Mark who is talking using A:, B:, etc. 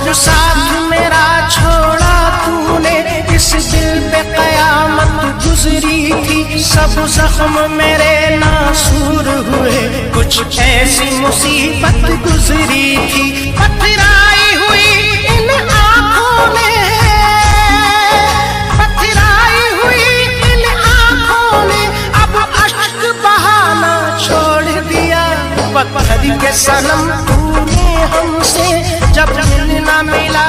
A: जब साथ मेरा छोड़ा तूने, इस दिल पे कयामत गुजरी थी। सब जख्म मेरे नासूर हुए, कुछ ऐसी मुसीबत गुजरी थी। पथराई हुई इन आँखों में, पथराई हुई इन आँखों ने अब अश्क बहाना छोड़ दिया। पत्थर के सनम तूने हमसे जब मिलना मिला